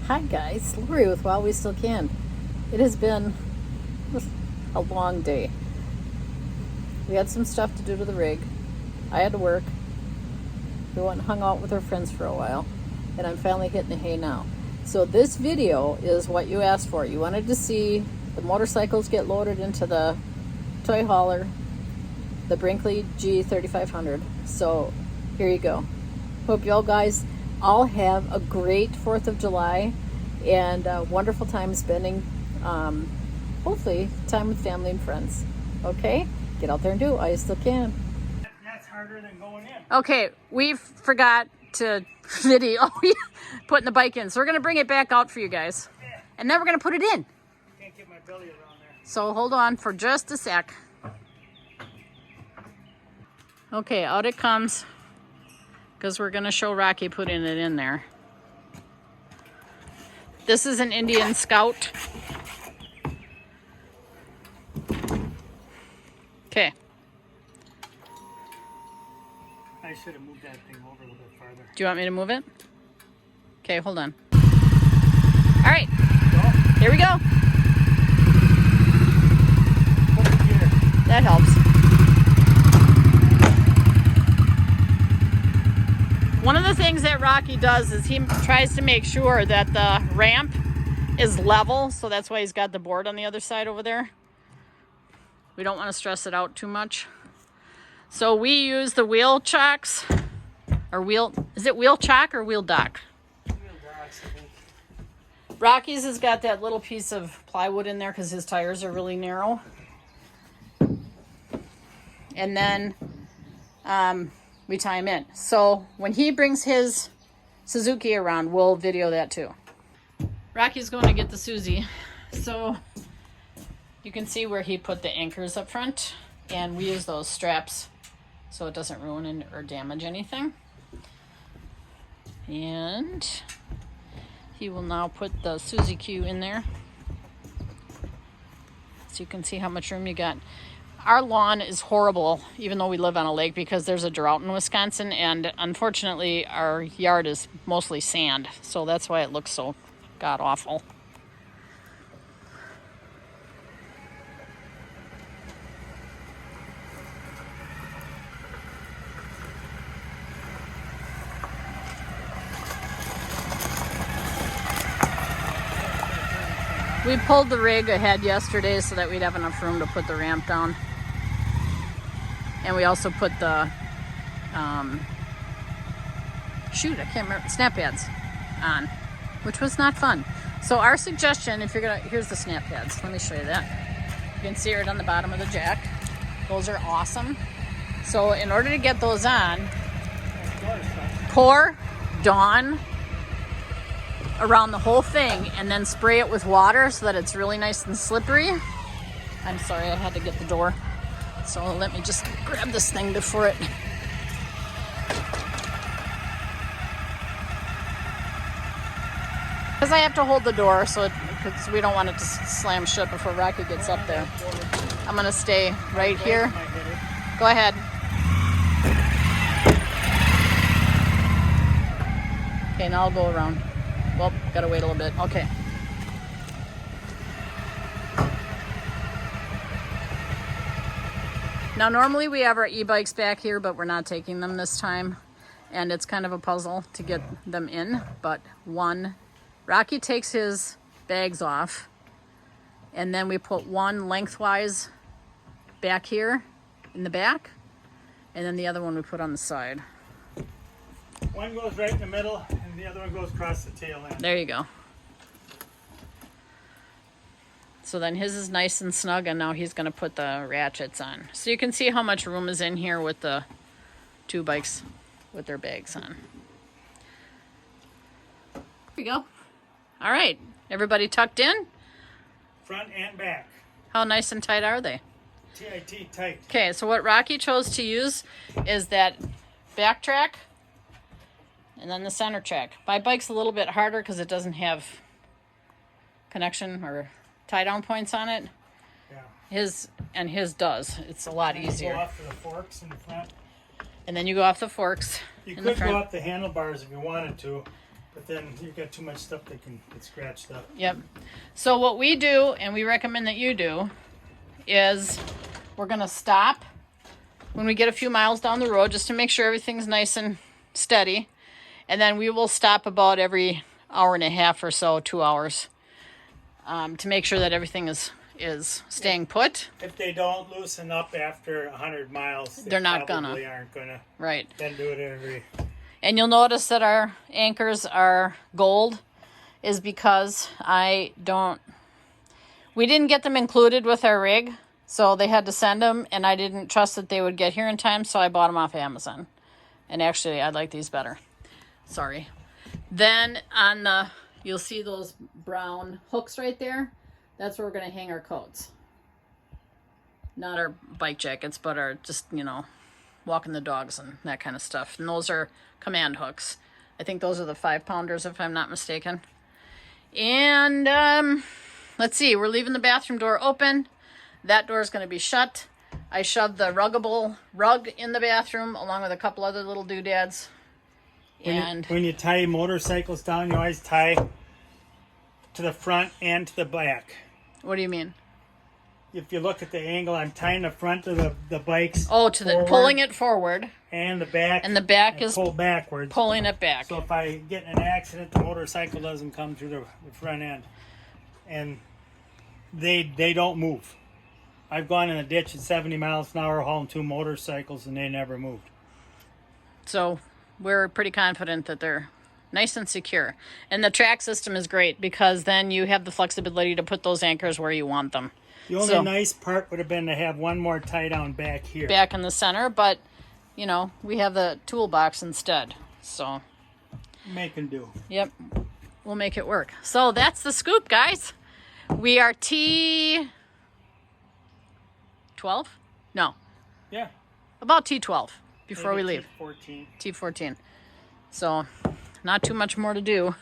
Hi guys, Lori with While We Still Can. It has been a long day. We had some stuff to do to the rig. I had to work. We went and hung out with our friends for a while. And I'm finally hitting the hay now. So this video is what you asked for. You wanted to see the motorcycles get loaded into the toy hauler, the Brinkley G3500. So here you go. Hope y'all guys all have a great 4th of July and a wonderful time spending, hopefully, time with family and friends. Okay? Get out there and do it while you still can. That's harder than going in. Okay, we forgot to video putting the bike in, so we're going to bring it back out for you guys. And then we're going to put it in. Can't get my belly around there. So hold on for just a sec. Okay, out it comes. Because we're going to show Rocky putting it in there. This is an Indian Scout. Okay. I should have moved that thing over a little bit farther. Do you want me to move it? Okay, hold on. All right. Go. Here we go. Put it here. That helps. One of the things that Rocky does is he tries to make sure that the ramp is level, so that's why he's got the board on the other side over there. We don't want to stress it out too much. So we use the wheel chocks, or is it wheel chock or wheel dock? Wheel docks, I think. Rocky's has got that little piece of plywood in there because his tires are really narrow. And then we tie him in. So when he brings his Suzuki around, we'll video that too. Rocky's going to get the Suzy. So you can see where he put the anchors up front, and we use those straps so it doesn't ruin or damage anything. And he will now put the Suzy Q in there. So you can see how much room you got. Our lawn is horrible, even though we live on a lake, because there's a drought in Wisconsin, and unfortunately our yard is mostly sand, so that's why it looks so god-awful. We pulled the rig ahead yesterday so that we'd have enough room to put the ramp down. And we also put the, I can't remember, snap pads on, which was not fun. So our suggestion, if you're gonna, here's the snap pads. Let me show you that. You can see it on the bottom of the jack. Those are awesome. So in order to get those on, pour Dawn around the whole thing and then spray it with water so that it's really nice and slippery. I'm sorry, I had to get the door. So let me just grab this thing before it. Because I have to hold the door so because we don't want it to slam shut before Rocky gets up there. I'm going to stay right here. Go ahead. Okay, now I'll go around. Well, gotta wait a little bit. Okay. Now, normally we have our e-bikes back here, but we're not taking them this time. And it's kind of a puzzle to get them in. But Rocky takes his bags off. And then we put one lengthwise back here in the back. And then the other one we put on the side. One goes right in the middle, and the other one goes across the tail end. There you go. So then his is nice and snug, and now he's going to put the ratchets on. So you can see how much room is in here with the two bikes with their bags on. There we go. All right. Everybody tucked in? Front and back. How nice and tight are they? TIT tight. Okay, so what Rocky chose to use is that back track and then the center track. My bike's a little bit harder because it doesn't have connection or tie-down points on it. Yeah. His does. It's a lot easier. Go off to the forks in the front. And then you go off the forks You in the could go front. up the handlebars if you wanted to. But then you've got too much stuff that can get scratched up. Yep. So what we do, and we recommend that you do, is we're going to stop when we get a few miles down the road just to make sure everything's nice and steady. And then we will stop about every hour and a half or so, 2 hours, to make sure that everything is staying put. If they don't loosen up after 100 miles, They're not probably gonna. aren't gonna. Right. Then do it every. And you'll notice that our anchors are gold is because we didn't get them included with our rig, so they had to send them, and I didn't trust that they would get here in time, so I bought them off Amazon. And actually, I like these better. Sorry. Then you'll see those brown hooks right there. That's where we're going to hang our coats. Not our bike jackets, but our just, walking the dogs and that kind of stuff. And those are command hooks. I think those are the 5-pounders, if I'm not mistaken. And let's see, we're leaving the bathroom door open. That door is going to be shut. I shoved the ruggable rug in the bathroom along with a couple other little doodads. When you tie motorcycles down, you always tie to the front and to the back. What do you mean? If you look at the angle, I'm tying the front of the bikes. Oh, pulling it forward. And the back. And the back is pulled backwards. Pulling it back. So if I get in an accident, the motorcycle doesn't come through the front end. And they don't move. I've gone in a ditch at 70 miles an hour hauling 2 motorcycles and they never moved. So we're pretty confident that they're nice and secure. And the track system is great because then you have the flexibility to put those anchors where you want them. The only nice part would have been to have one more tie down back here. Back in the center, but, we have the toolbox instead. So. Make and do. Yep. We'll make it work. So that's the scoop, guys. We are T12? No. Yeah. About T12 before Maybe we leave. T14. T14. So not too much more to do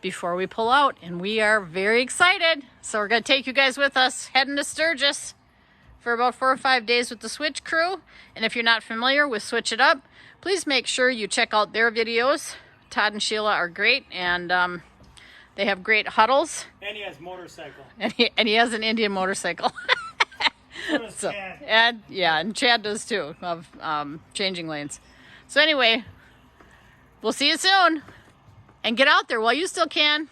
before we pull out, and we are very excited. So we're going to take you guys with us heading to Sturgis for about 4 or 5 days with the Switch crew. And if you're not familiar with Switch It Up, please make sure you check out their videos. Todd and Sheila are great, and they have great huddles. And he has motorcycle. And he has an Indian motorcycle. So Chad. And Chad does too, of changing lanes. So anyway, we'll see you soon. And get out there while you still can.